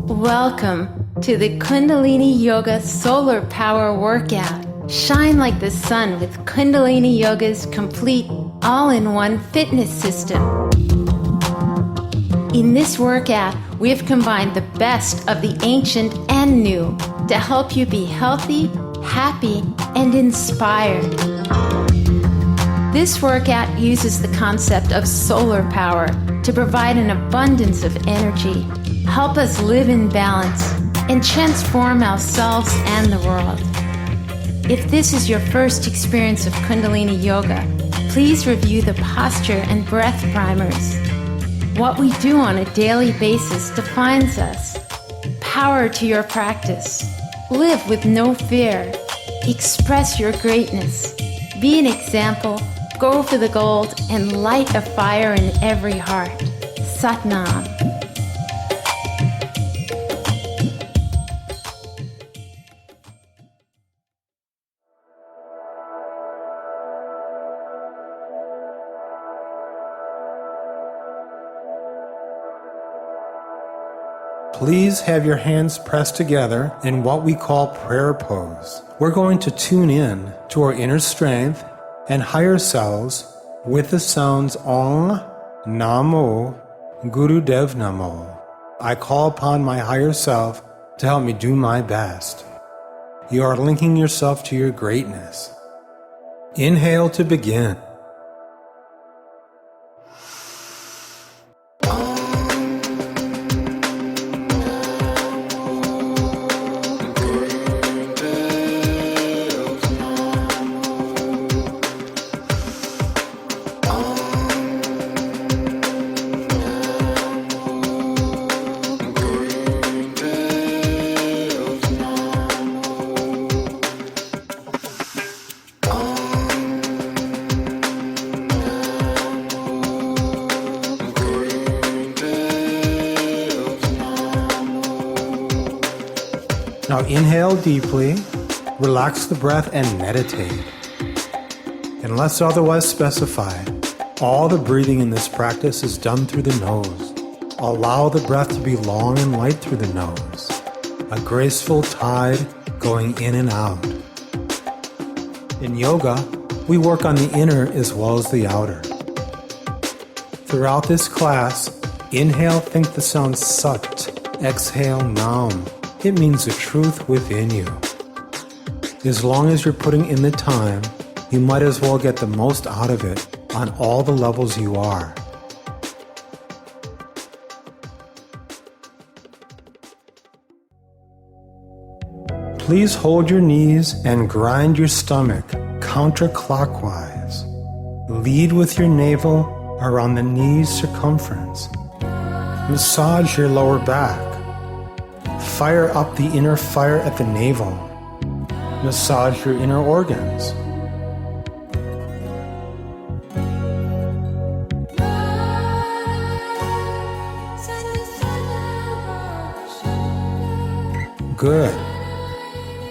Welcome to the Kundalini Yoga Solar Power Workout. Shine like the sun with Kundalini Yoga's complete all-in-one fitness system. In this workout, we have combined the best of the ancient and new to help you be healthy, happy, and inspired. This workout uses the concept of solar power to provide an abundance of energy, help us live in balance, and transform ourselves and the world. If this is your first experience of Kundalini Yoga, please review the posture and breath primers. What we do on a daily basis defines us. Power to your practice. Live with no fear. Express your greatness. Be an example. Go for the gold and light a fire in every heart. Satnam. Please have your hands pressed together in what we call prayer pose. We're going to tune in to our inner strength and higher selves with the sounds Om, Namo, Gurudev Namo. I call upon my higher self to help me do my best. You are linking yourself to your greatness. Inhale to begin. Now inhale deeply, relax the breath and meditate. Unless otherwise specified, all the breathing in this practice is done through the nose. Allow the breath to be long and light through the nose, a graceful tide going in and out. In yoga, we work on the inner as well as the outer. Throughout this class, inhale, think the sound Sat, exhale Nam. It means the truth within you. As long as you're putting in the time, you might as well get the most out of it on all the levels you are. Please hold your knees and grind your stomach counterclockwise. Lead with your navel around the knees circumference. Massage your lower back. Fire up the inner fire at the navel. Massage your inner organs. Good.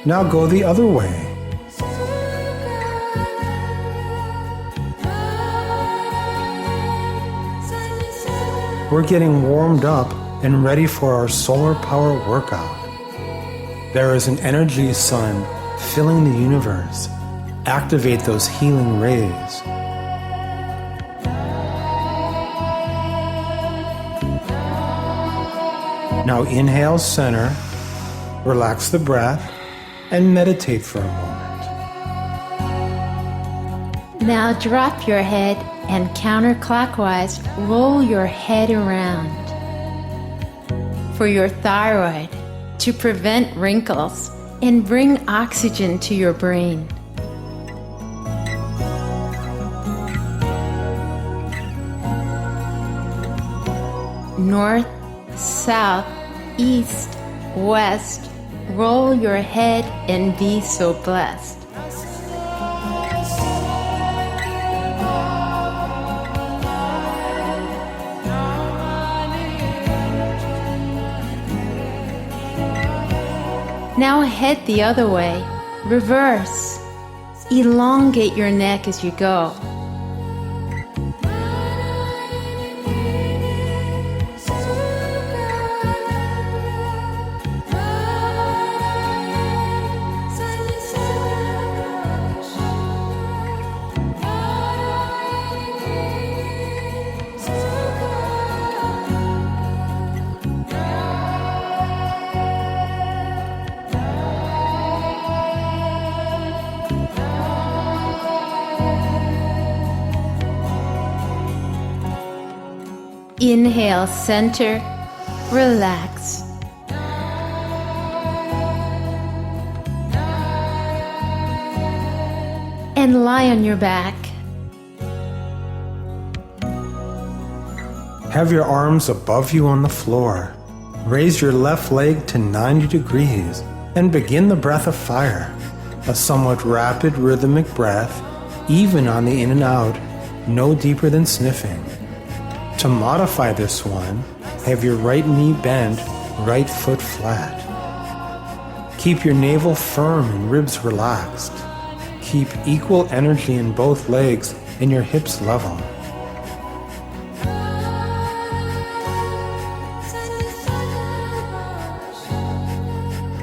Now go the other way. We're getting warmed up and ready for our solar power workout. There is an energy sun filling the universe. Activate those healing rays. Now inhale center, relax the breath, and meditate for a moment. Now drop your head and counterclockwise roll your head around. For your thyroid, to prevent wrinkles and bring oxygen to your brain. North, south, east, west, roll your head and be so blessed. Now head the other way, reverse. Elongate your neck as you go. Inhale, center, relax. And lie on your back. Have your arms above you on the floor. Raise your left leg to 90 degrees and begin the breath of fire, a somewhat rapid rhythmic breath, even on the in and out, no deeper than sniffing. To modify this one, have your right knee bent, right foot flat. Keep your navel firm and ribs relaxed. Keep equal energy in both legs and your hips level.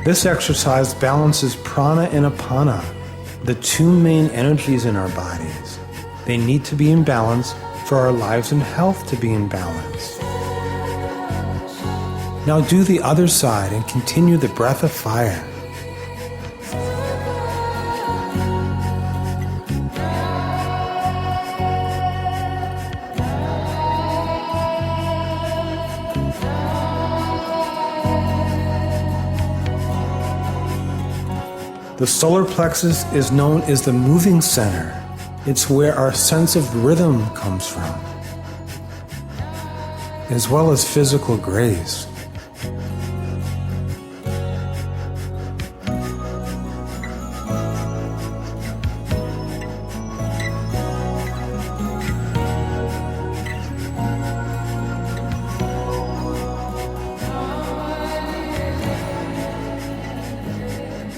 This exercise balances prana and apana, the two main energies in our bodies. They need to be in balance for our lives and health to be in balance. Now do the other side and continue the breath of fire. The solar plexus is known as the moving center. It's where our sense of rhythm comes from, as well as physical grace.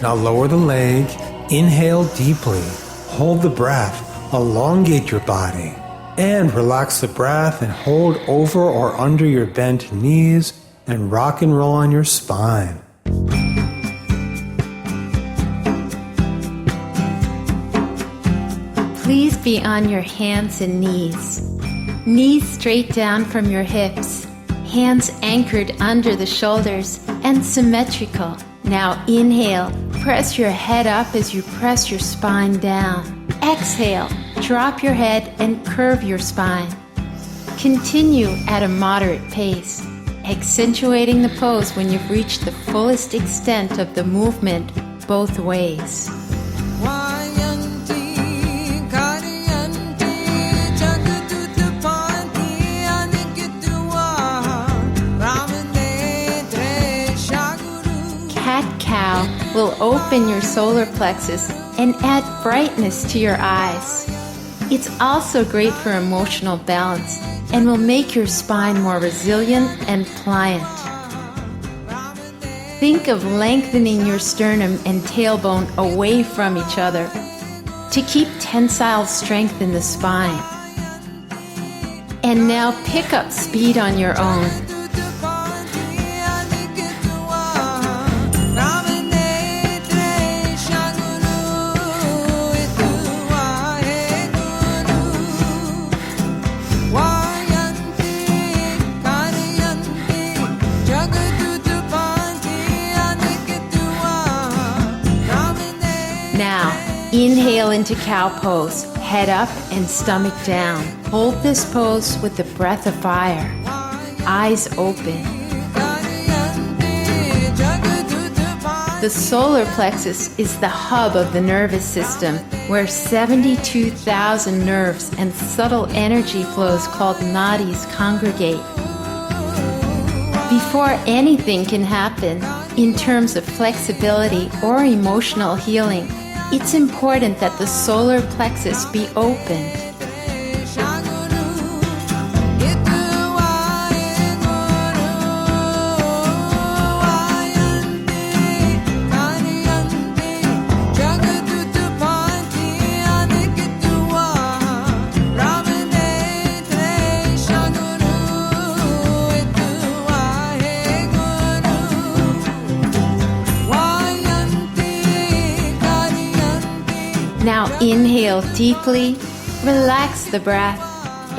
Now lower the leg, inhale deeply, hold the breath, elongate your body, and relax the breath and hold over or under your bent knees and rock and roll on your spine. Please be on your hands and knees. Knees straight down from your hips, hands anchored under the shoulders and symmetrical. Now inhale, press your head up as you press your spine down. Exhale, drop your head and curve your spine. Continue at a moderate pace, accentuating the pose when you've reached the fullest extent of the movement both ways. Cat-cow will open your solar plexus and add brightness to your eyes. It's also great for emotional balance and will make your spine more resilient and pliant. Think of lengthening your sternum and tailbone away from each other to keep tensile strength in the spine. And now pick up speed on your own. Now, inhale into cow pose, head up and stomach down. Hold this pose with the breath of fire, eyes open. The solar plexus is the hub of the nervous system, where 72,000 nerves and subtle energy flows called nadis congregate. Before anything can happen, in terms of flexibility or emotional healing, it's important that the solar plexus be opened. Now inhale deeply, relax the breath,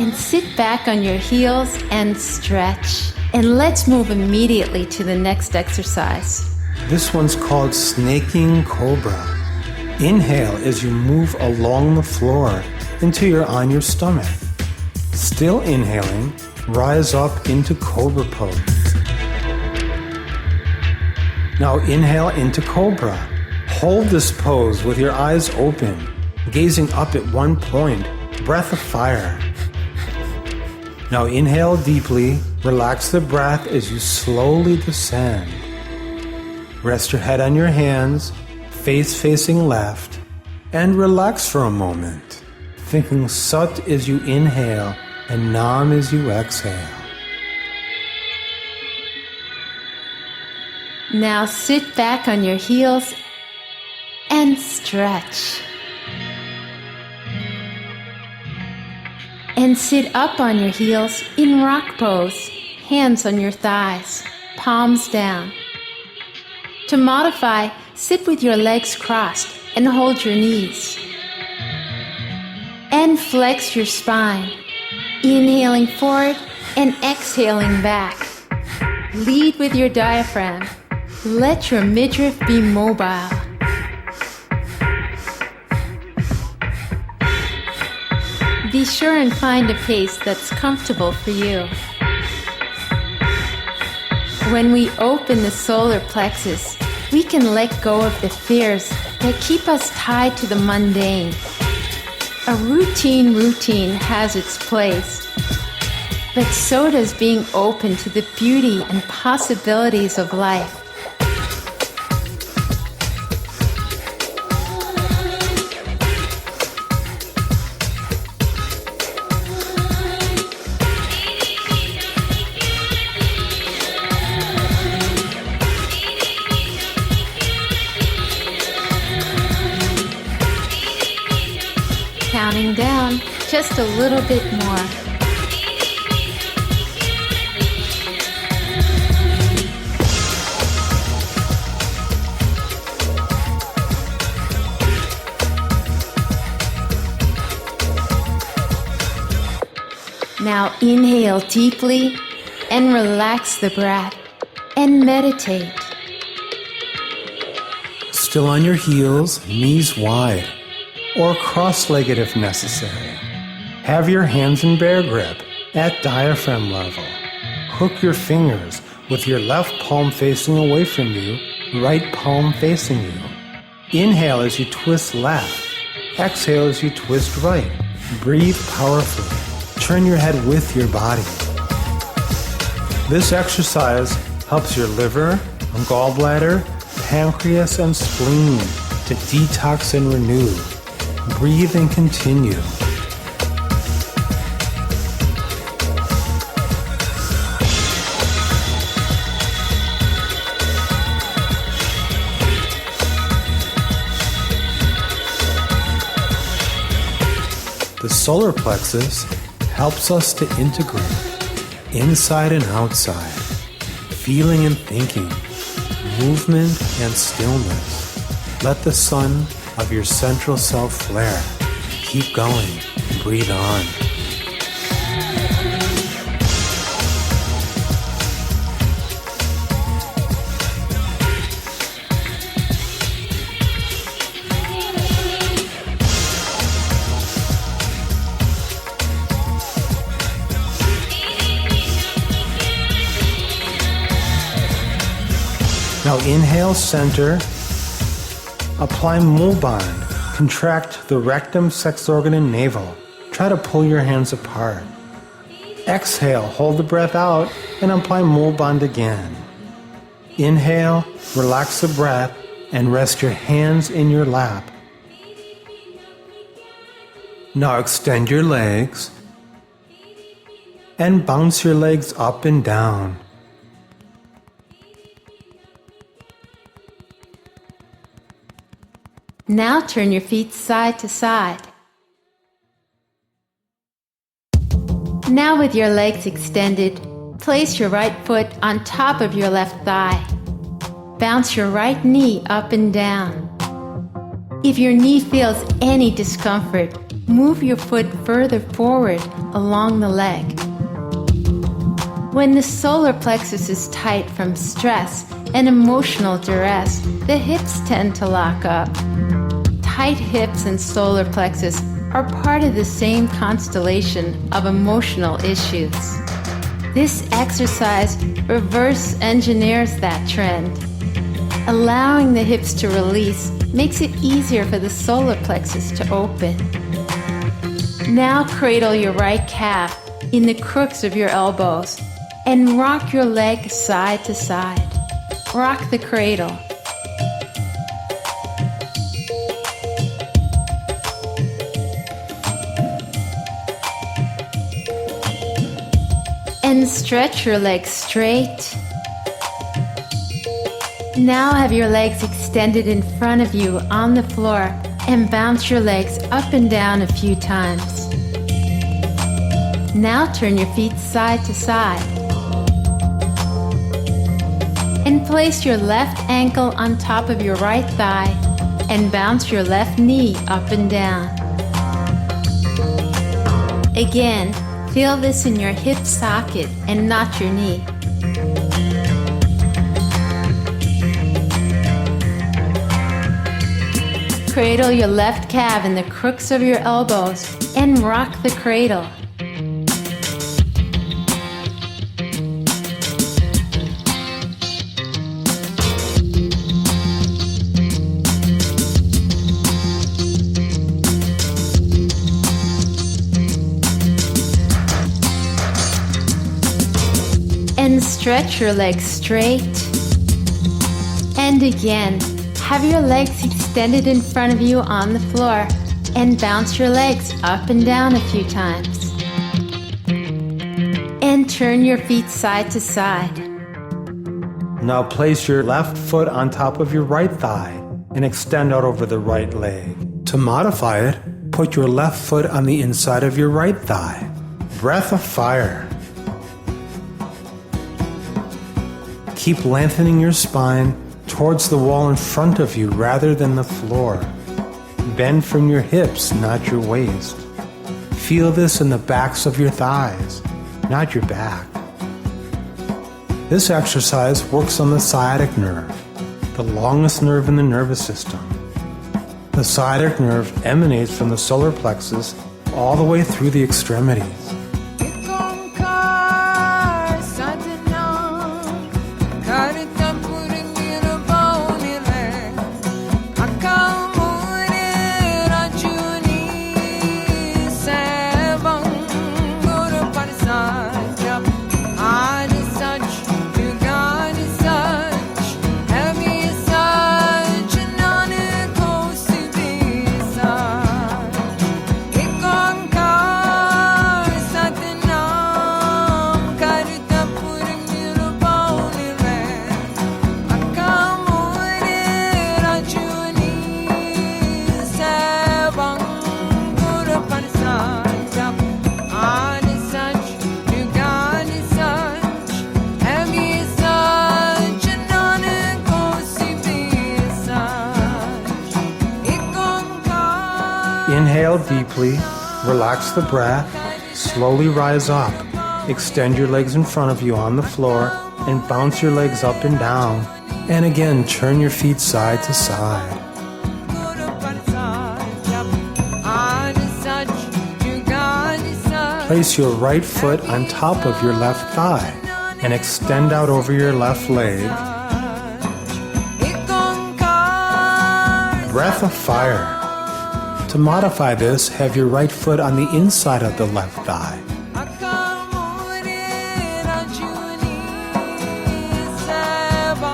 and sit back on your heels and stretch. And let's move immediately to the next exercise. This one's called snaking cobra. Inhale as you move along the floor until you're on your stomach. Still inhaling, rise up into Cobra pose. Now inhale into Cobra. Hold this pose with your eyes open, gazing up at one point, breath of fire. Now inhale deeply, relax the breath as you slowly descend. Rest your head on your hands, face facing left, and relax for a moment, thinking Sat as you inhale and Nam as you exhale. Now sit back on your heels and stretch. And sit up on your heels in rock pose, hands on your thighs, palms down. To modify, sit with your legs crossed and hold your knees. And flex your spine, inhaling forward and exhaling back. Lead with your diaphragm. Let your midriff be mobile. Be sure and find a pace that's comfortable for you. When we open the solar plexus, we can let go of the fears that keep us tied to the mundane. A routine has its place, but so does being open to the beauty and possibilities of life. Counting down just a little bit more. Now inhale deeply and relax the breath and meditate. Still on your heels, knees wide, or cross-legged if necessary. Have your hands in bear grip at diaphragm level. Hook your fingers with your left palm facing away from you, right palm facing you. Inhale as you twist left. Exhale as you twist right. Breathe powerfully. Turn your head with your body. This exercise helps your liver, gallbladder, pancreas, and spleen to detox and renew. Breathe and continue. The solar plexus helps us to integrate inside and outside, feeling and thinking, movement and stillness. Let the sun of your central self flare. Keep going. Breathe on. Now inhale, center. Apply Mulband. Contract the rectum, sex organ, and navel. Try to pull your hands apart. Exhale, hold the breath out, and apply Mulband again. Inhale, relax the breath, and rest your hands in your lap. Now extend your legs and bounce your legs up and down. Now turn your feet side to side. Now with your legs extended, place your right foot on top of your left thigh. Bounce your right knee up and down. If your knee feels any discomfort, move your foot further forward along the leg. When the solar plexus is tight from stress and emotional duress, the hips tend to lock up. Tight hips and solar plexus are part of the same constellation of emotional issues. This exercise reverse engineers that trend. Allowing the hips to release makes it easier for the solar plexus to open. Now cradle your right calf in the crooks of your elbows and rock your leg side to side. Rock the cradle. And stretch your legs straight. Now have your legs extended in front of you on the floor and bounce your legs up and down a few times. Now turn your feet side to side. And place your left ankle on top of your right thigh and bounce your left knee up and down. Again, feel this in your hip socket and not your knee. Cradle your left calf in the crooks of your elbows and rock the cradle. And stretch your legs straight. And again, have your legs extended in front of you on the floor and bounce your legs up and down a few times. And turn your feet side to side. Now place your left foot on top of your right thigh and extend out over the right leg. To modify it, put your left foot on the inside of your right thigh. Breath of fire. Keep lengthening your spine towards the wall in front of you rather than the floor. Bend from your hips, not your waist. Feel this in the backs of your thighs, not your back. This exercise works on the sciatic nerve, the longest nerve in the nervous system. The sciatic nerve emanates from the solar plexus all the way through the extremities. Inhale deeply, relax the breath, slowly rise up. Extend your legs in front of you on the floor and bounce your legs up and down. And again, turn your feet side to side. Place your right foot on top of your left thigh and extend out over your left leg. Breath of fire. To modify this, have your right foot on the inside of the left thigh.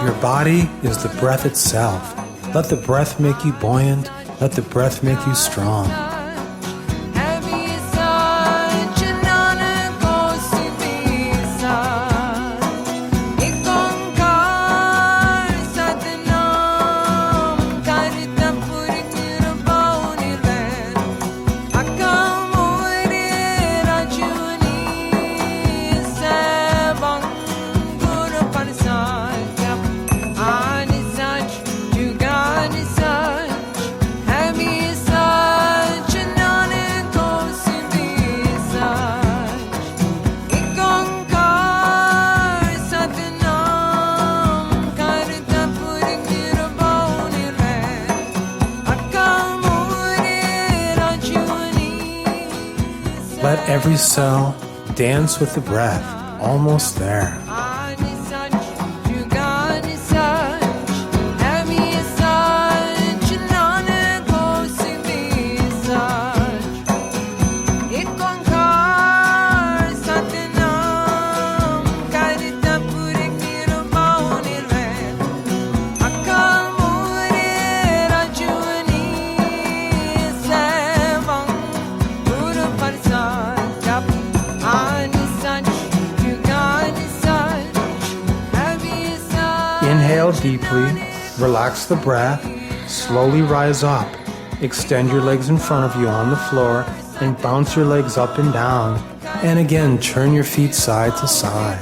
Your body is the breath itself. Let the breath make you buoyant. Let the breath make you strong. Let every cell dance with the breath almost there. Inhale deeply, relax the breath, slowly rise up. Extend your legs in front of you on the floor and bounce your legs up and down. And again, turn your feet side to side.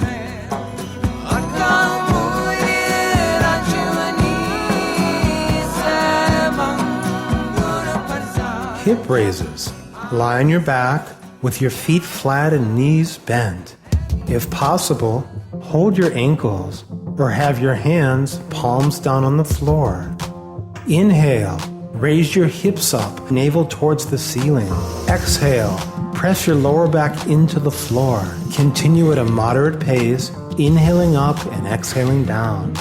Hip raises. Lie on your back with your feet flat and knees bent. If possible, hold your ankles or have your hands palms down on the floor. Inhale, raise your hips up, navel towards the ceiling. Exhale, press your lower back into the floor. Continue at a moderate pace, inhaling up and exhaling down.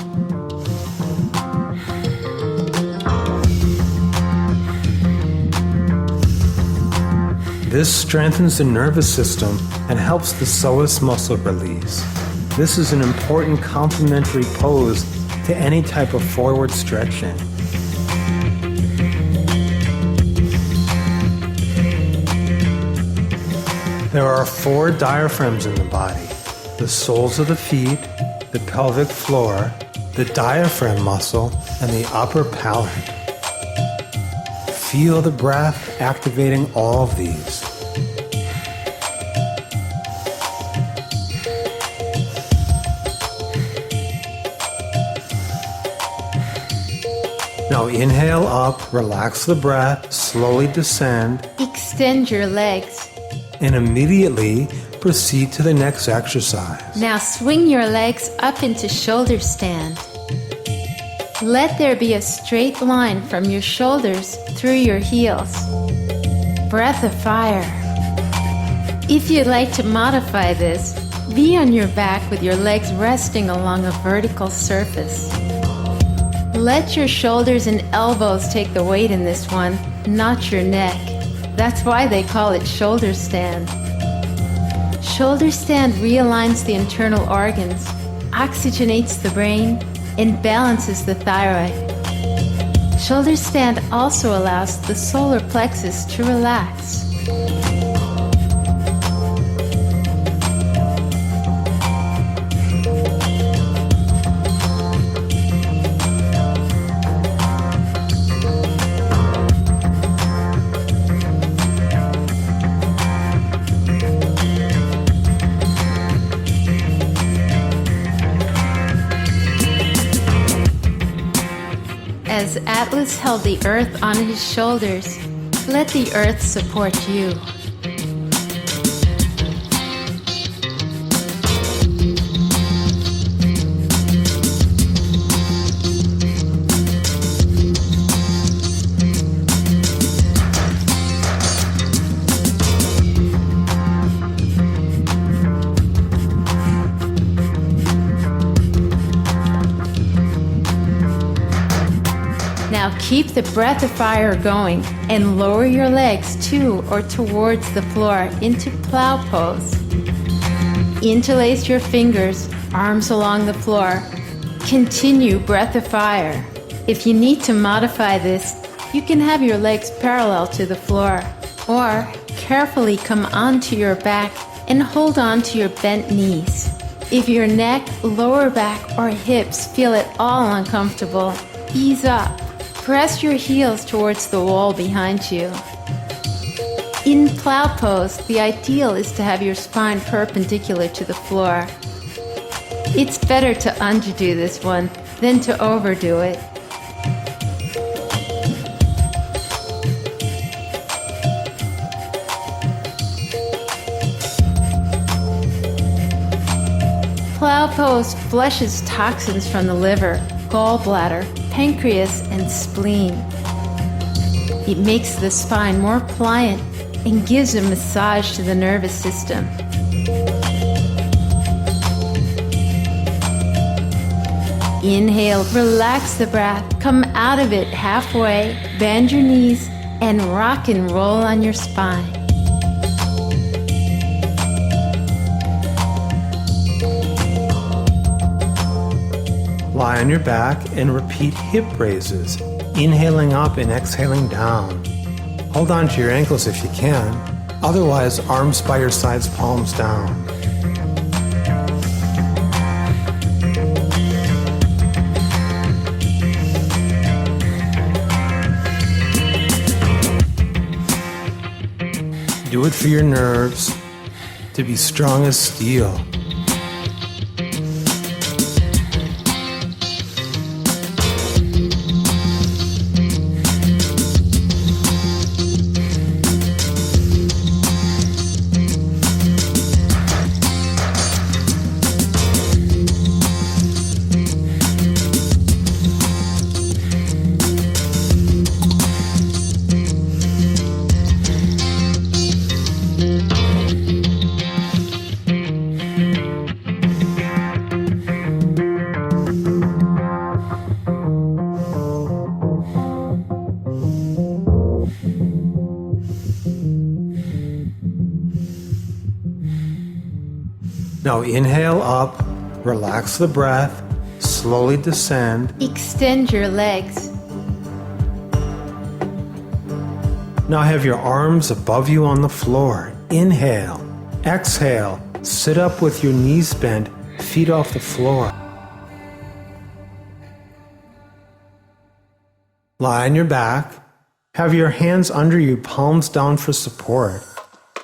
This strengthens the nervous system and helps the psoas muscle release. This is an important complementary pose to any type of forward stretching. There are 4 diaphragms in the body: the soles of the feet, the pelvic floor, the diaphragm muscle, and the upper palate. Feel the breath activating all of these. Now inhale up, relax the breath, slowly descend, Extend your legs. and immediately proceed to the next exercise. Now swing your legs up into shoulder stand. Let there be a straight line from your shoulders through your heels. Breath of fire. If you'd like to modify this, be on your back with your legs resting along a vertical surface. Let your shoulders and elbows take the weight in this one, not your neck. That's why they call it shoulder stand. Shoulder stand realigns the internal organs, oxygenates the brain, and balances the thyroid. Shoulder stand also allows the solar plexus to relax. As Atlas held the earth on his shoulders, let the earth support you. Now keep the breath of fire going and lower your legs to or towards the floor into plow pose. Interlace your fingers, arms along the floor. Continue breath of fire. If you need to modify this, you can have your legs parallel to the floor, or carefully come onto your back and hold on to your bent knees. If your neck, lower back, or hips feel at all uncomfortable, ease up. Press your heels towards the wall behind you. In plow pose, the ideal is to have your spine perpendicular to the floor. It's better to underdo this one than to overdo it. Plow pose flushes toxins from the liver, gallbladder, pancreas, and spleen. It makes the spine more pliant and gives a massage to the nervous system. Inhale, relax the breath. Come out of it halfway, bend your knees, and rock and roll on your spine. Lie on your back and repeat hip raises, inhaling up and exhaling down. Hold on to your ankles if you can, otherwise arms by your sides, palms down. Do it for your nerves, to be strong as steel. Now inhale up, relax the breath, slowly descend. Extend your legs. Now have your arms above you on the floor. Inhale. Exhale. Sit up with your knees bent, feet off the floor. Lie on your back. Have your hands under you, palms down for support.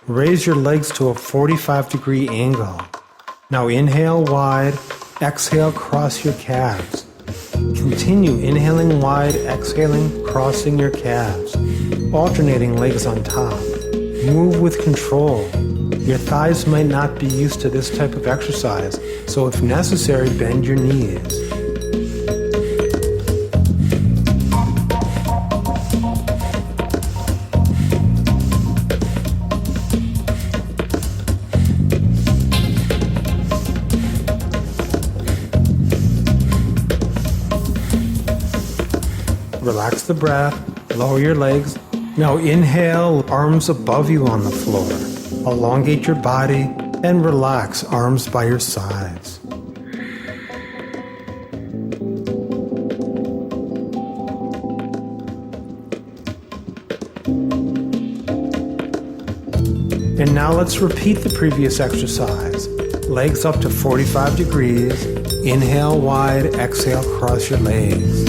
Raise your legs to a 45-degree angle. Now inhale wide, exhale, cross your calves. Continue inhaling wide, exhaling, crossing your calves, alternating legs on top. Move with control. Your thighs might not be used to this type of exercise, so if necessary, bend your knees. Relax the breath, lower your legs. Now inhale, arms above you on the floor. Elongate your body and relax, arms by your sides. And now let's repeat the previous exercise. Legs up to 45 degrees. Inhale wide, exhale, cross your legs.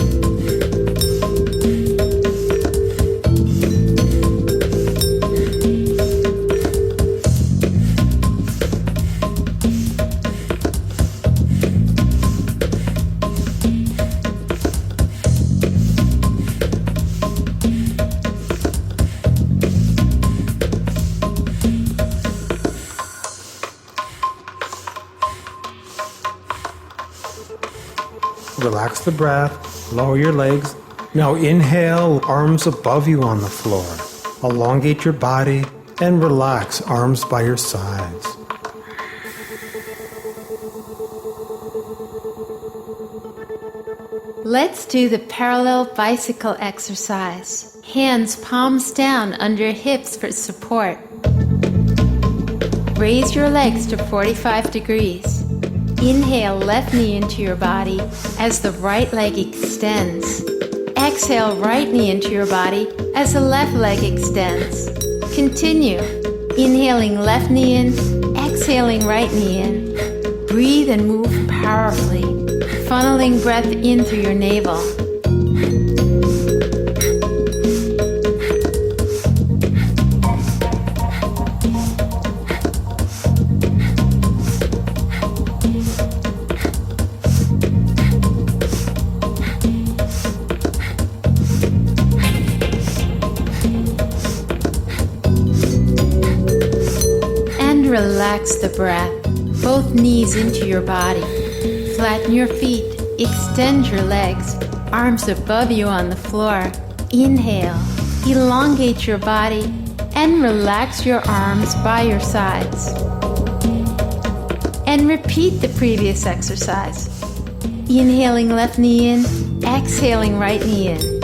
Relax the breath, lower your legs. Now inhale, arms above you on the floor. Elongate your body and relax, arms by your sides. Let's do the parallel bicycle exercise. Hands palms down under hips for support. Raise your legs to 45 degrees. Inhale left knee into your body as the right leg extends. Exhale right knee into your body as the left leg extends. Continue. Inhaling left knee in, exhaling right knee in. Breathe and move powerfully, funneling breath in through your navel. Relax the breath, both knees into your body. Flatten your feet, extend your legs, arms above you on the floor. Inhale, elongate your body, and relax your arms by your sides. And repeat the previous exercise. Inhaling left knee in, exhaling right knee in.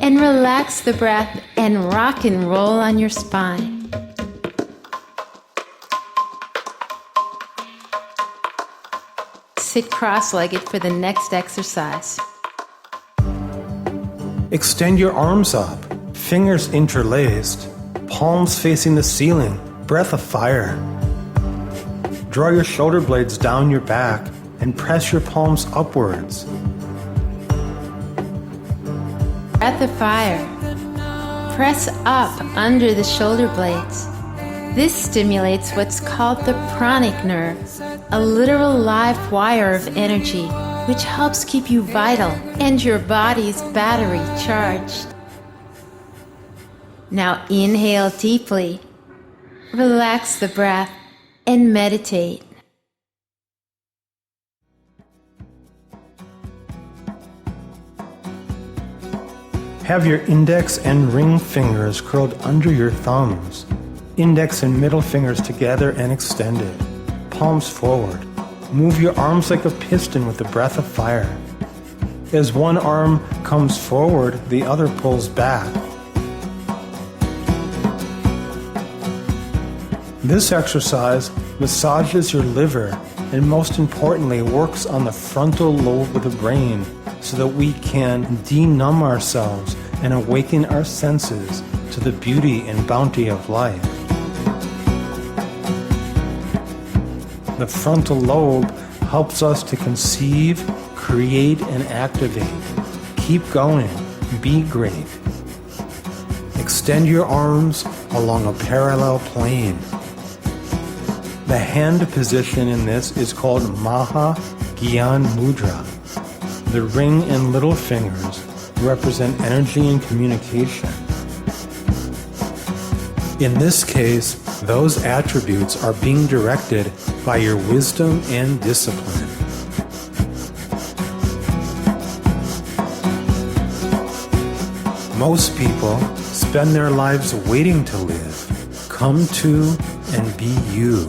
And relax the breath and rock and roll on your spine. Sit cross-legged for the next exercise. Extend your arms up, fingers interlaced, palms facing the ceiling, breath of fire. Draw your shoulder blades down your back and press your palms upwards. Breath of fire. Press up under the shoulder blades. This stimulates what's called the pranic nerve, a literal live wire of energy, which helps keep you vital and your body's battery charged. Now inhale deeply, relax the breath, and meditate. Have your index and ring fingers curled under your thumbs. Index and middle fingers together and extended. Palms forward. Move your arms like a piston with the breath of fire. As one arm comes forward, the other pulls back. This exercise massages your liver and, most importantly, works on the frontal lobe of the brain so that we can de-numb ourselves and awaken our senses to the beauty and bounty of life. The frontal lobe helps us to conceive, create, and activate. Keep going. Be great. Extend your arms along a parallel plane. The hand position in this is called Maha Gyan Mudra. The ring and little fingers represent energy and communication. In this case, those attributes are being directed by your wisdom and discipline. Most people spend their lives waiting to live. Come to and be you.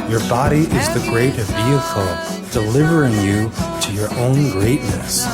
Your body is the great vehicle delivering you to your own greatness.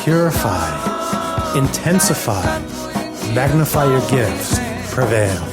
purify, intensify, magnify your gifts, prevail.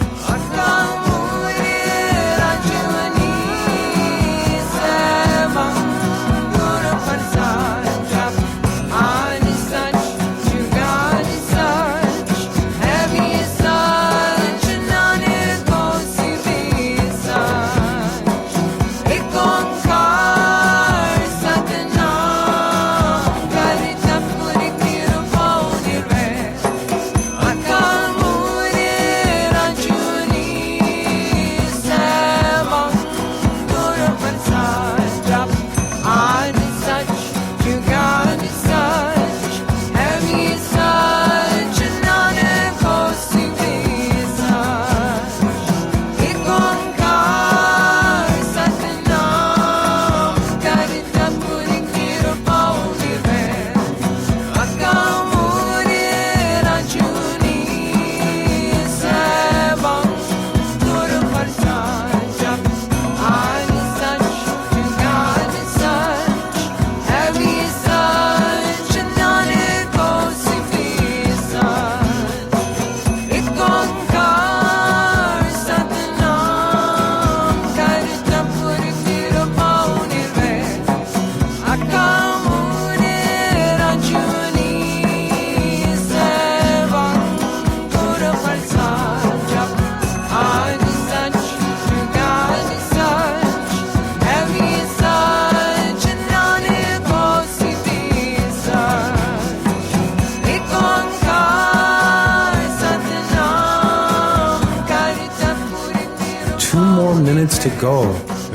Minutes to go.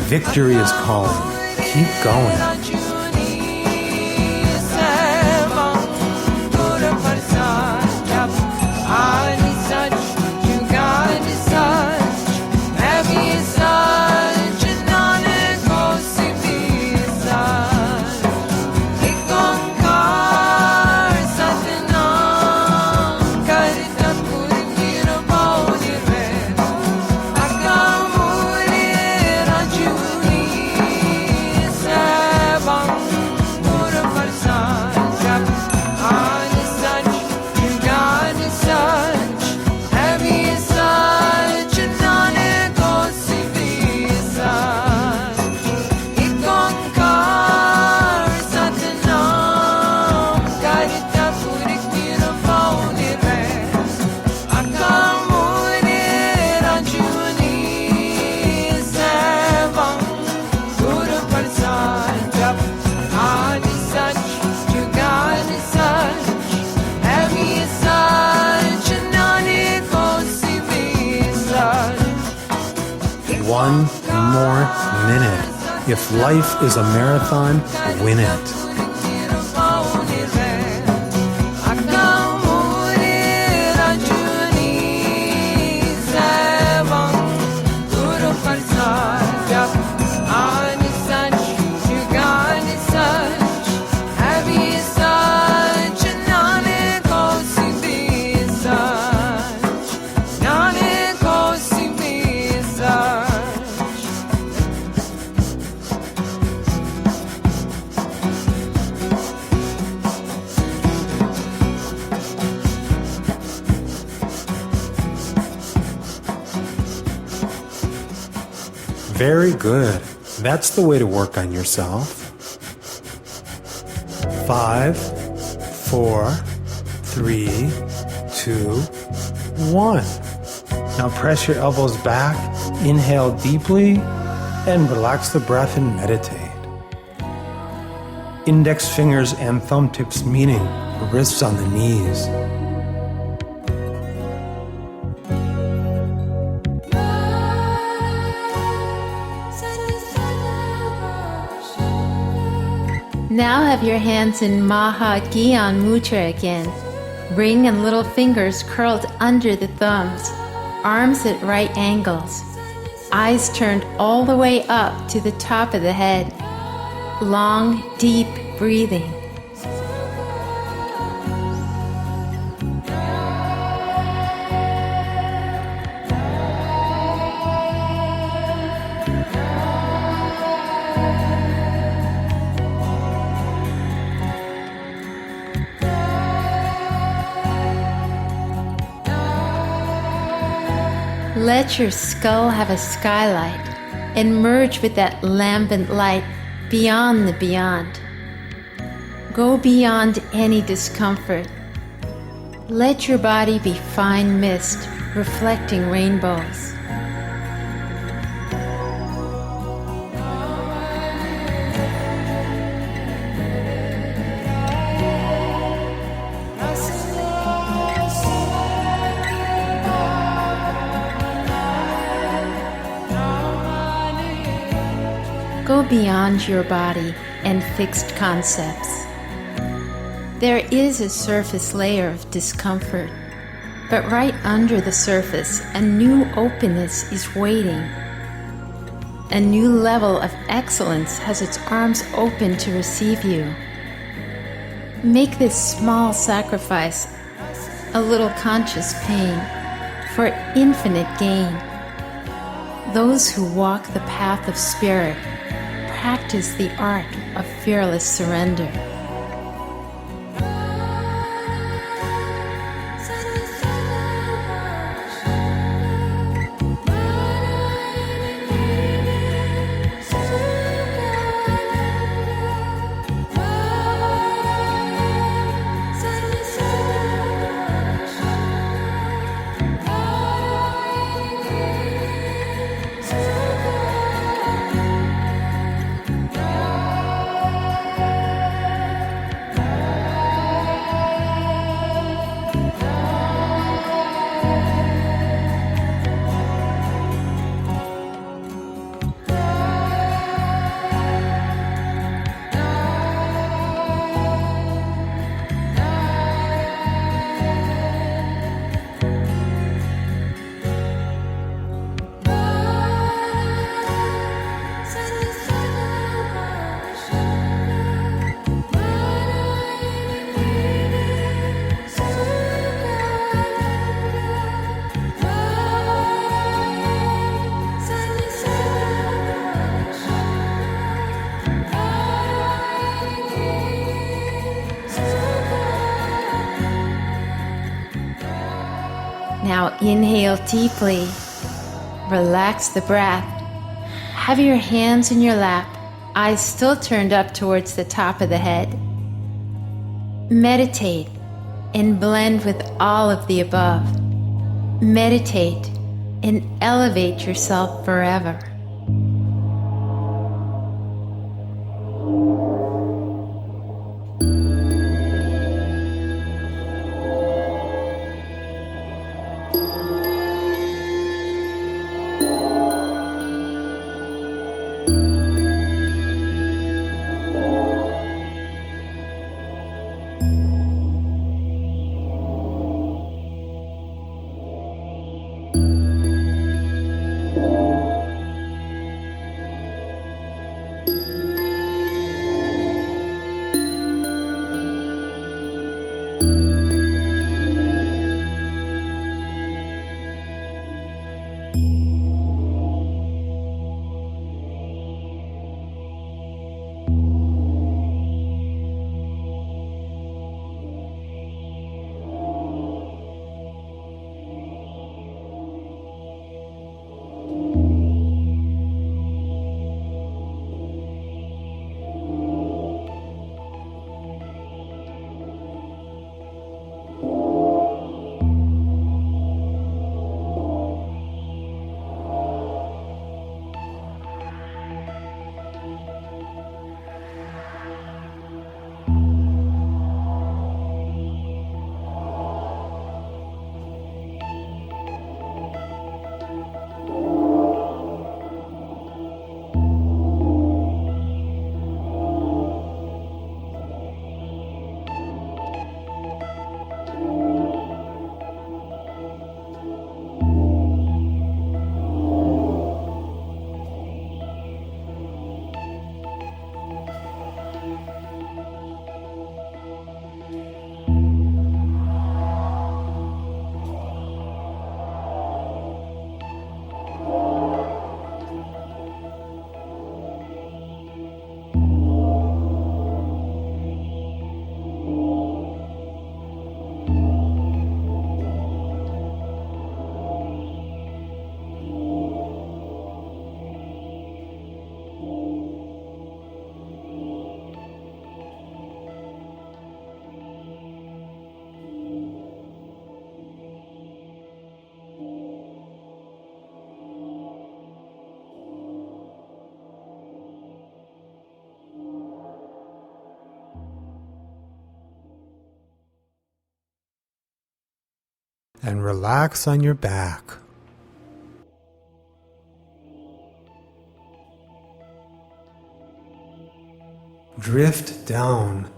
Victory is calling. Keep going. One more minute. If life is a marathon, win it. Very good. That's the way to work on yourself. 5, 4, 3, 2, 1. Now press your elbows back, inhale deeply, and relax the breath and meditate. Index fingers and thumb tips meeting, wrists on the knees. Now have your hands in Maha Gyan Mudra again. Ring and little fingers curled under the thumbs. Arms at right angles. Eyes turned all the way up to the top of the head. Long, deep breathing. Let your skull have a skylight and merge with that lambent light beyond the beyond. Go beyond any discomfort. Let your body be fine mist reflecting rainbows. Go beyond your body and fixed concepts. There is a surface layer of discomfort, but right under the surface, a new openness is waiting. A new level of excellence has its arms open to receive you. Make this small sacrifice, a little conscious pain, for infinite gain. Those who walk the path of spirit practice the art of fearless surrender. Now inhale deeply, relax the breath. Have your hands in your lap, eyes still turned up towards the top of the head. Meditate and blend with all of the above. Meditate and elevate yourself forever. and relax on your back. Drift down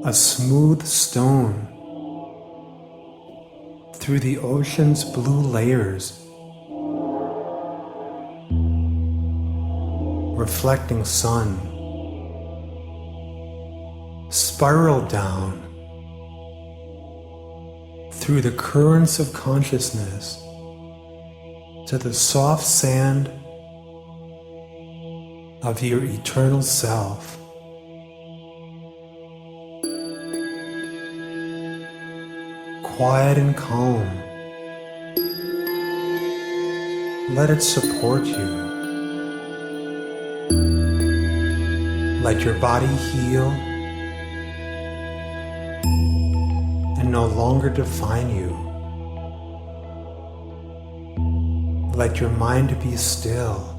a smooth stone through the ocean's blue layers, reflecting sun. Spiral down through the currents of consciousness to the soft sand of your eternal self. Quiet and calm. Let it support you. Let your body heal and no longer define you. Let your mind be still.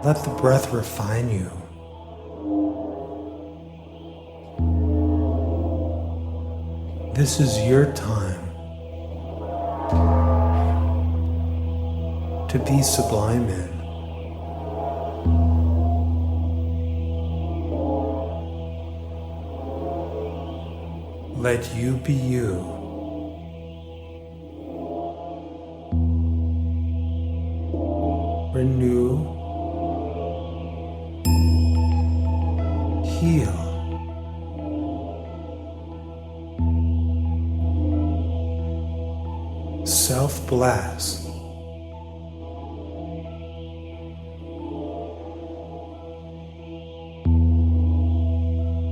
Let the breath refine you. This is your time to be sublime in. Let you be you. Renew, heal, self-bless,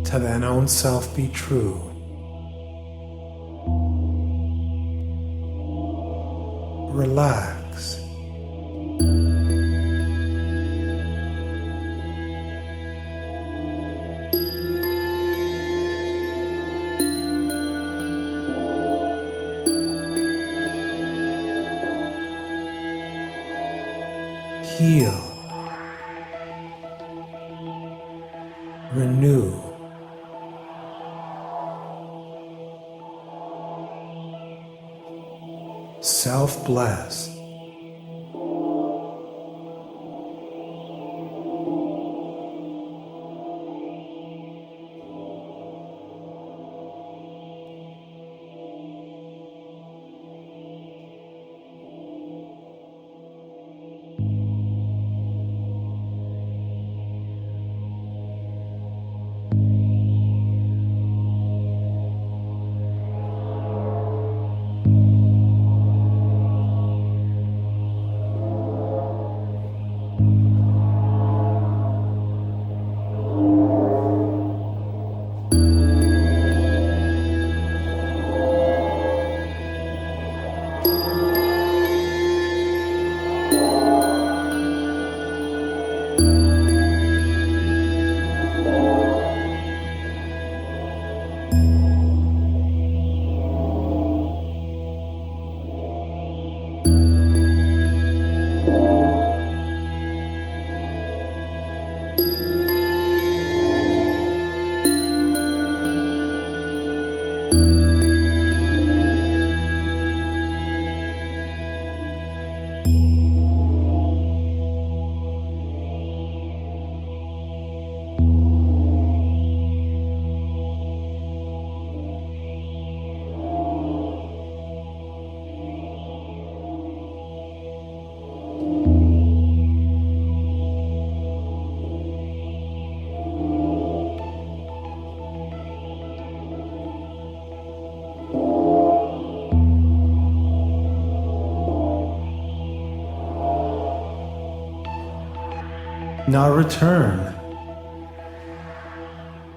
to thine own self be true. Relax. Heal. Renew. Self-bless. Now return.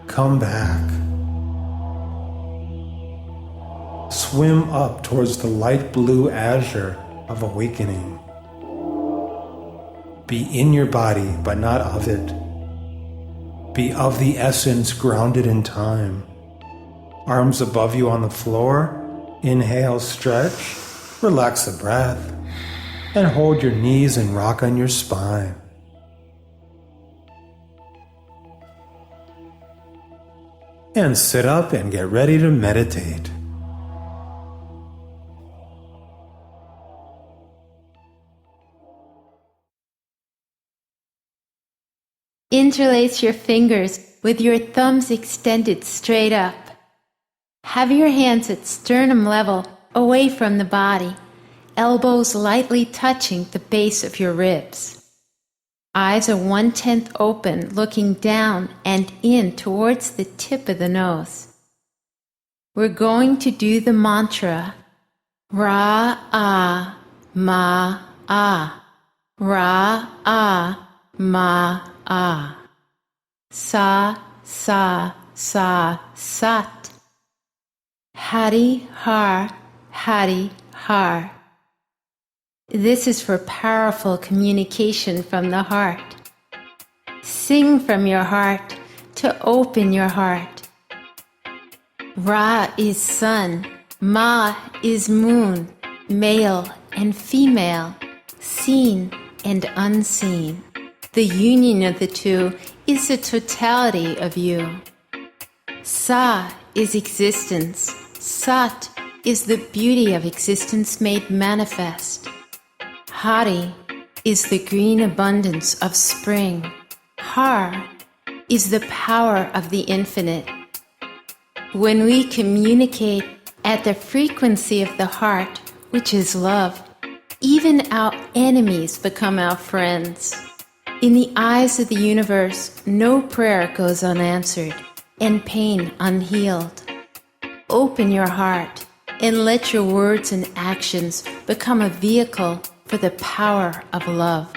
Come back. Swim up towards the light blue azure of awakening. Be in your body, but not of it. Be of the essence, grounded in time. Arms above you on the floor. Inhale, stretch. Relax the breath. And hold your knees and rock on your spine. and sit up and get ready to meditate. Interlace your fingers with your thumbs extended straight up. Have your hands at sternum level away from the body, elbows lightly touching the base of your ribs. Eyes are 1/10 open, looking down and in towards the tip of the nose. We're going to do the mantra Ra-ah, ma-ah, Ra-ah, ma-ah, Sa-sa-sa-sat, Hari-har, Hari-har. This is for powerful communication from the heart. Sing from your heart to open your heart. Ra is sun, Ma is moon, male and female, seen and unseen. The union of the two is the totality of you. Sa is existence. Sat is the beauty of existence made manifest. Hari is the green abundance of spring. Har is the power of the infinite. When we communicate at the frequency of the heart, which is love, even our enemies become our friends. In the eyes of the universe, no prayer goes unanswered and pain unhealed. Open your heart and let your words and actions become a vehicle for the power of love.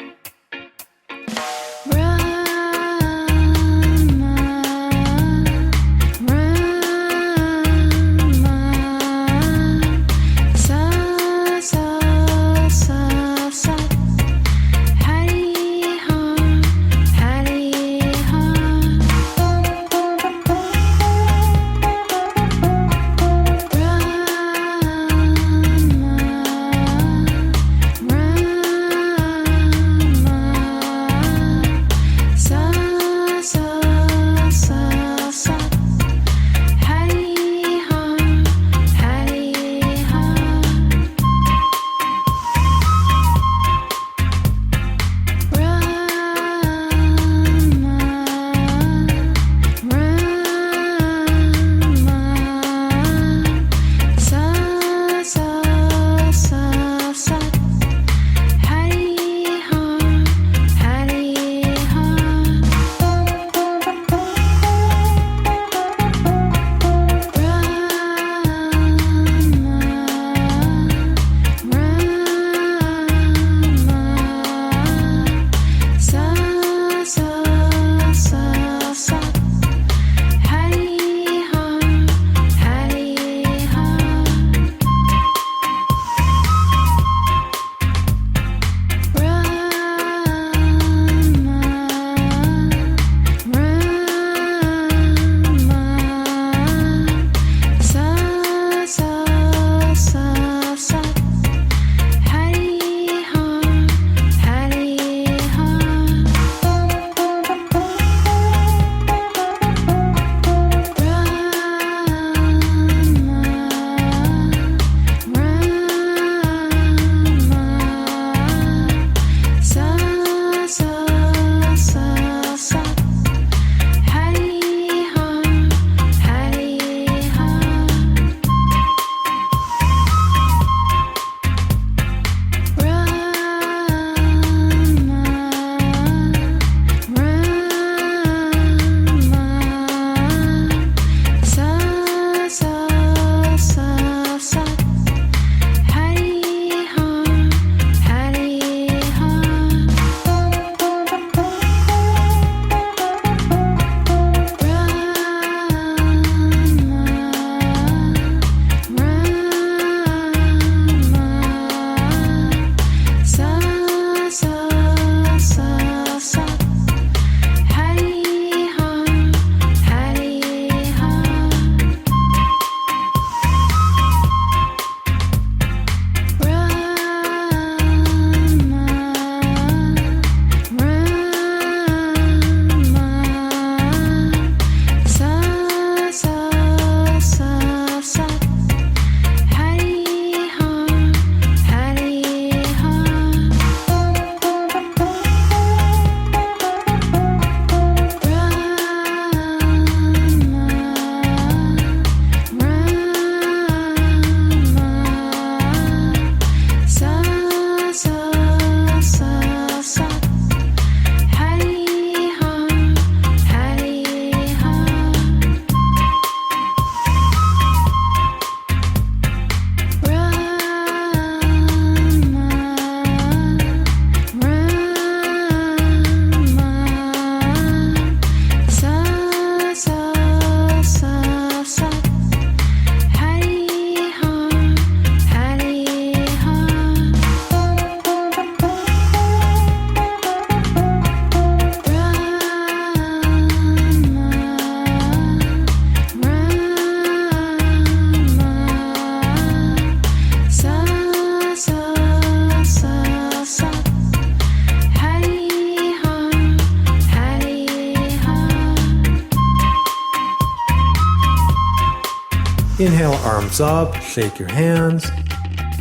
Inhale, arms up, shake your hands,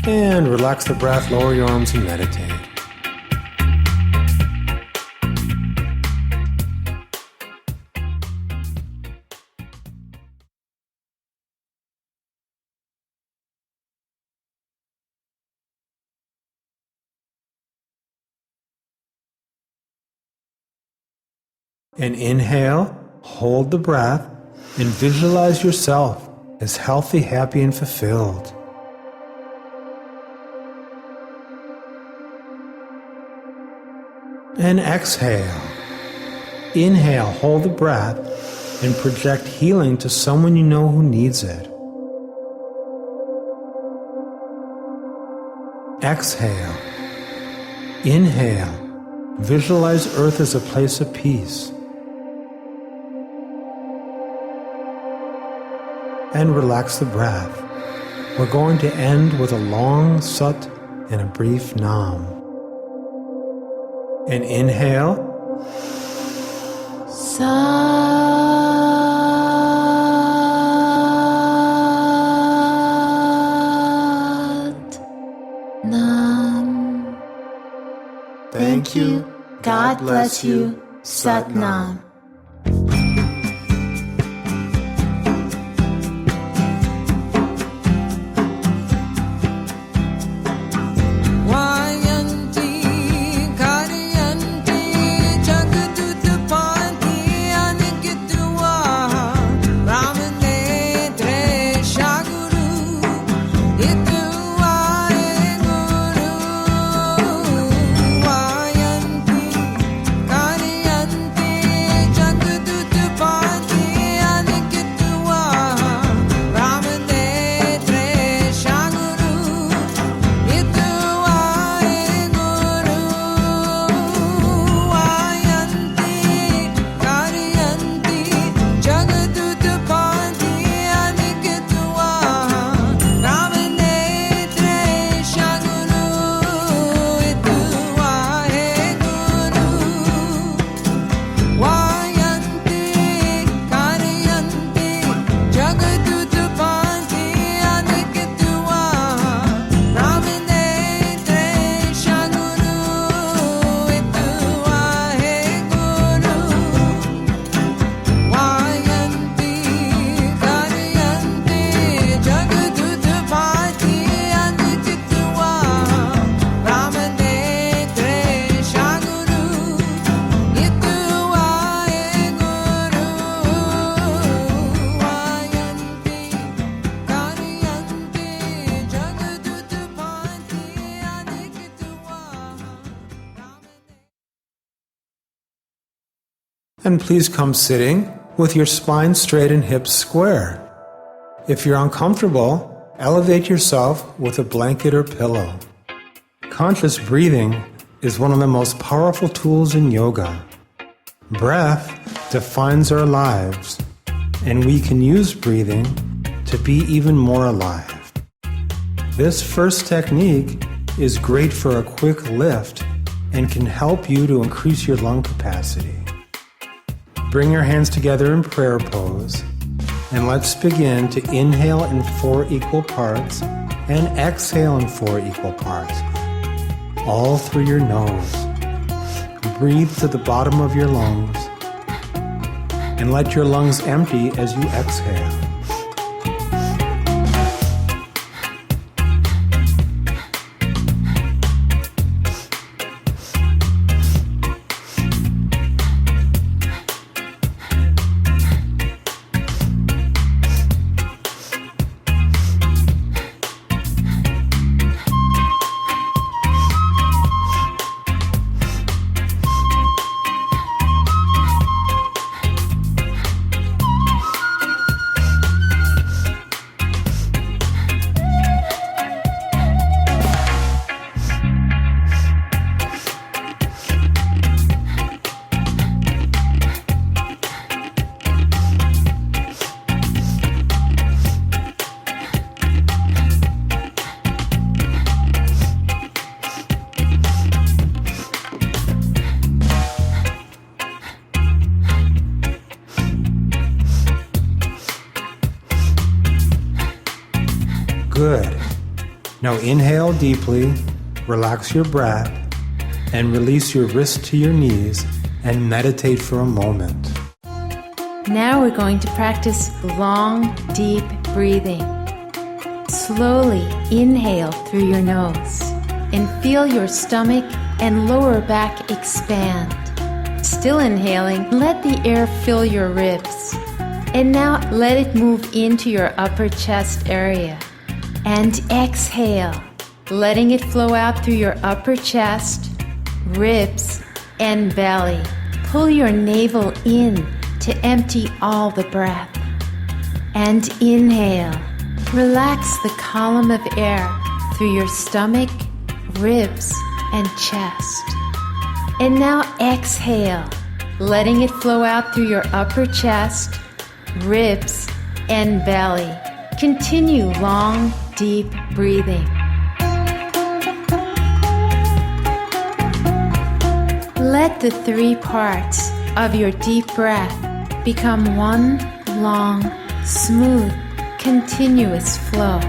and relax the breath, lower your arms and meditate. And inhale, hold the breath, and visualize yourself as healthy, happy, and fulfilled. And exhale. Inhale, hold the breath, and project healing to someone you know who needs it. Exhale. Inhale. Visualize Earth as a place of peace. And relax the breath. We're going to end with a long Sat and a brief Nam. And inhale. Sat Nam. Thank you. God bless you. Sat Nam. And please come sitting with your spine straight and hips square. If you're uncomfortable, elevate yourself with a blanket or pillow. Conscious breathing is one of the most powerful tools in yoga. Breath defines our lives, and we can use breathing to be even more alive. This first technique is great for a quick lift and can help you to increase your lung capacity. Bring your hands together in prayer pose, and let's begin to inhale in 4 equal parts and exhale in 4 equal parts, all through your nose. Breathe to the bottom of your lungs, and let your lungs empty as you exhale. Good. Now inhale deeply, relax your breath, and release your wrist to your knees and meditate for a moment. Now we're going to practice long, deep breathing. Slowly inhale through your nose and feel your stomach and lower back expand. Still inhaling, let the air fill your ribs. And now let it move into your upper chest area. And exhale, letting it flow out through your upper chest, ribs, and belly. Pull your navel in to empty all the breath. And inhale. Relax the column of air through your stomach, ribs, and chest. And now exhale, letting it flow out through your upper chest, ribs, and belly. Continue long, deep breathing. Let the three parts of your deep breath become one long, smooth, continuous flow.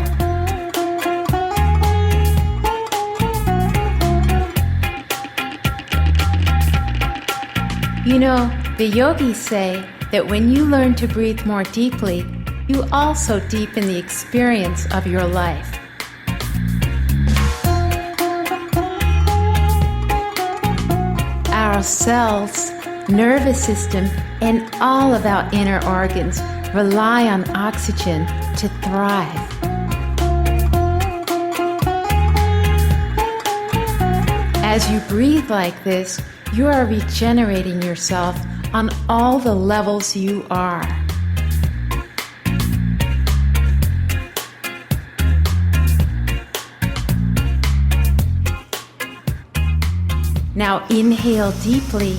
You know, the yogis say that when you learn to breathe more deeply, you also deepen the experience of your life. Our cells, nervous system, and all of our inner organs rely on oxygen to thrive. As you breathe like this, you are regenerating yourself on all the levels you are. Now inhale deeply,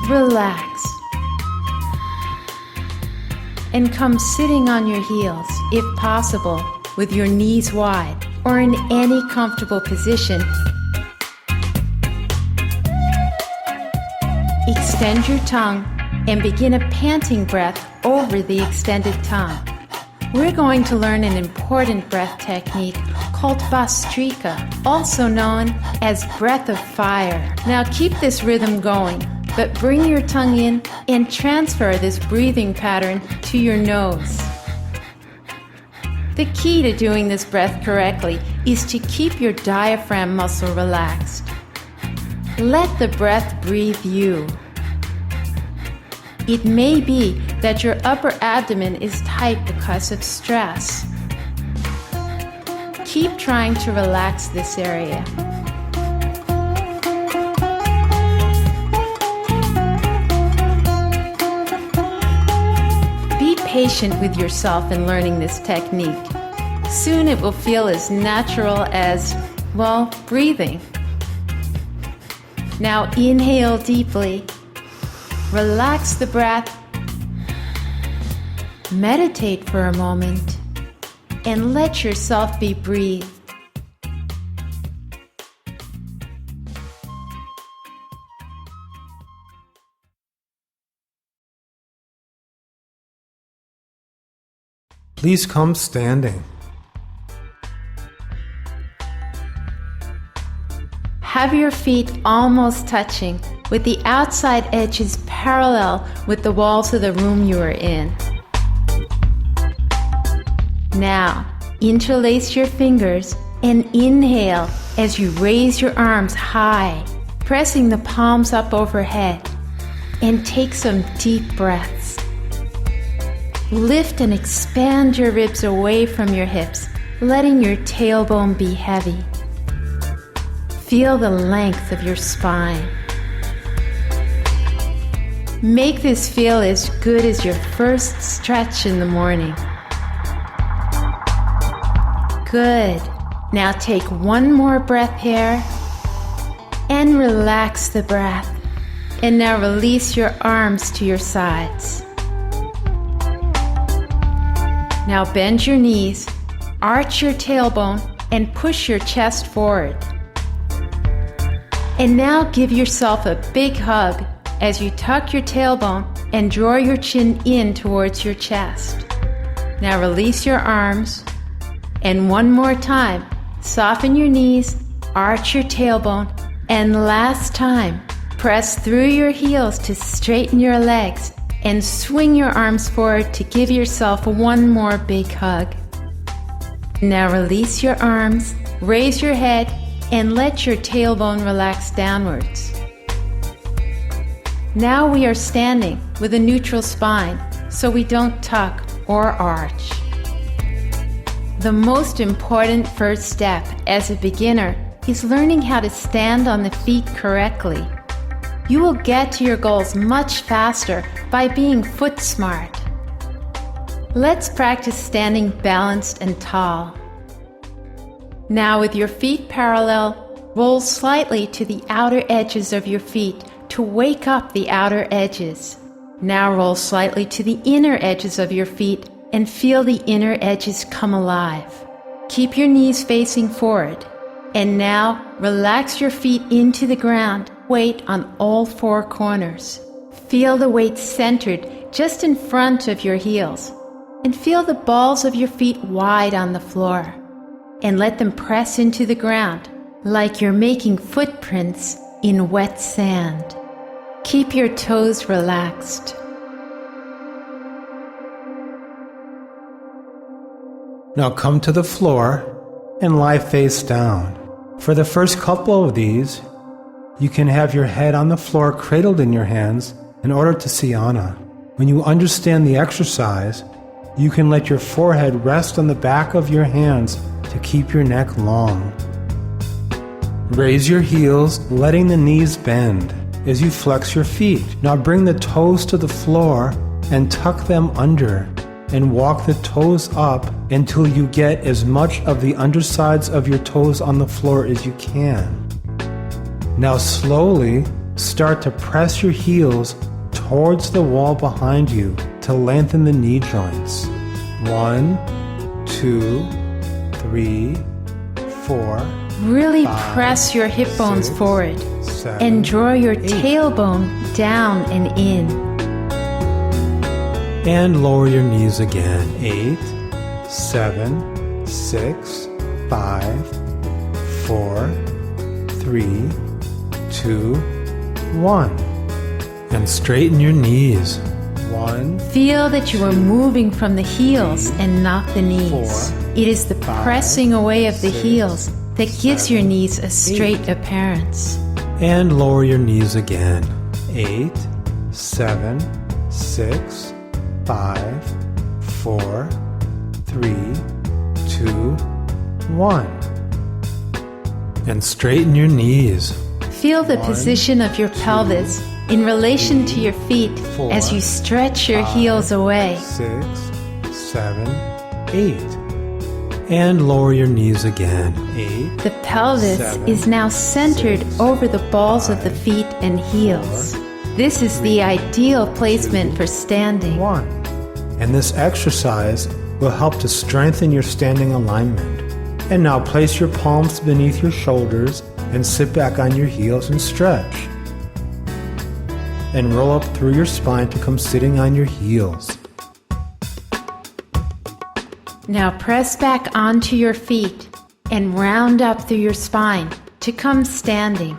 relax, and come sitting on your heels, if possible, with your knees wide or in any comfortable position. Extend your tongue and begin a panting breath over the extended tongue. We're going to learn an important breath technique called Vastrika, also known as breath of fire. Now keep this rhythm going, but bring your tongue in and transfer this breathing pattern to your nose. The key to doing this breath correctly is to keep your diaphragm muscle relaxed. Let the breath breathe you. It may be that your upper abdomen is tight because of stress. Keep trying to relax this area. Be patient with yourself in learning this technique. Soon it will feel as natural as, well, breathing. Now inhale deeply. Relax the breath. Meditate for a moment and let yourself be breathed. Please come standing. Have your feet almost touching, with the outside edges parallel with the walls of the room you are in. Now, interlace your fingers and inhale as you raise your arms high, pressing the palms up overhead, and take some deep breaths. Lift and expand your ribs away from your hips, letting your tailbone be heavy. Feel the length of your spine. Make this feel as good as your first stretch in the morning. Good. Now take one more breath here and relax the breath. And now release your arms to your sides. Now bend your knees, arch your tailbone, and push your chest forward. And now give yourself a big hug as you tuck your tailbone and draw your chin in towards your chest. Now release your arms And one more time, soften your knees, arch your tailbone, and last time, press through your heels to straighten your legs and swing your arms forward to give yourself one more big hug. Now release your arms, raise your head, and let your tailbone relax downwards. Now we are standing with a neutral spine, so we don't tuck or arch. The most important first step as a beginner is learning how to stand on the feet correctly. You will get to your goals much faster by being foot smart. Let's practice standing balanced and tall. Now with your feet parallel, roll slightly to the outer edges of your feet to wake up the outer edges. Now roll slightly to the inner edges of your feet and feel the inner edges come alive. Keep your knees facing forward. And now relax your feet into the ground, weight on all four corners. Feel the weight centered just in front of your heels. And feel the balls of your feet wide on the floor. And let them press into the ground like you're making footprints in wet sand. Keep your toes relaxed. Now come to the floor and lie face down. For the first couple of these, you can have your head on the floor cradled in your hands in order to Siyana. When you understand the exercise, you can let your forehead rest on the back of your hands to keep your neck long. Raise your heels, letting the knees bend as you flex your feet. Now bring the toes to the floor and tuck them under, and walk the toes up until you get as much of the undersides of your toes on the floor as you can. Now slowly start to press your heels towards the wall behind you to lengthen the knee joints. 1, 2, 3, 4. Really 5, press your hip bones 6, forward 7, and draw your 8. tailbone down and in. And lower your knees again. 8, 7, 6, 5, 4, 3, 2, 1. And straighten your knees. 1. Feel that you are moving from the heels and not the knees. 4, It is the 5, pressing away of the 6, heels that gives your 7, knees a straight 8. appearance. And lower your knees again. 8, 7, 6, 5, 4, 3, 2, 1. And straighten your knees. Feel the 1, position of your 2, pelvis in relation to your feet 4, as you stretch your 5, heels away. 6, 7, 8. And lower your knees again. 8. The pelvis 7, is now centered 6, over the balls of the 5, feet and heels. 4, This is the ideal placement 2, for standing. 1. And this exercise will help to strengthen your standing alignment. And now place your palms beneath your shoulders and sit back on your heels and stretch. And roll up through your spine to come sitting on your heels. Now press back onto your feet and round up through your spine to come standing.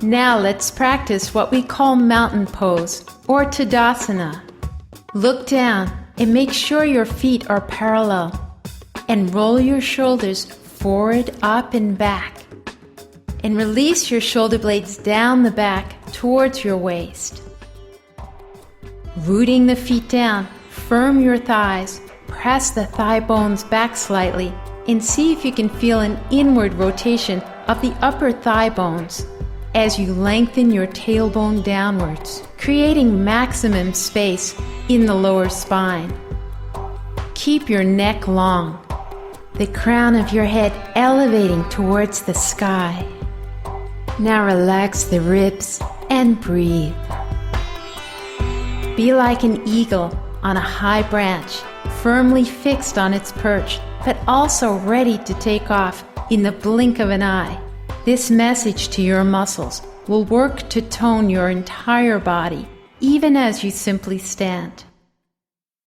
Now let's practice what we call mountain pose or Tadasana. Look down and make sure your feet are parallel and roll your shoulders forward, up, and back. And release your shoulder blades down the back towards your waist. Rooting the feet down, firm your thighs, press the thigh bones back slightly, and see if you can feel an inward rotation of the upper thigh bones as you lengthen your tailbone downwards, creating maximum space in the lower spine. Keep your neck long, the crown of your head elevating towards the sky. Now relax the ribs and breathe. Be like an eagle on a high branch, firmly fixed on its perch, but also ready to take off in the blink of an eye. This message to your muscles will work to tone your entire body, even as you simply stand.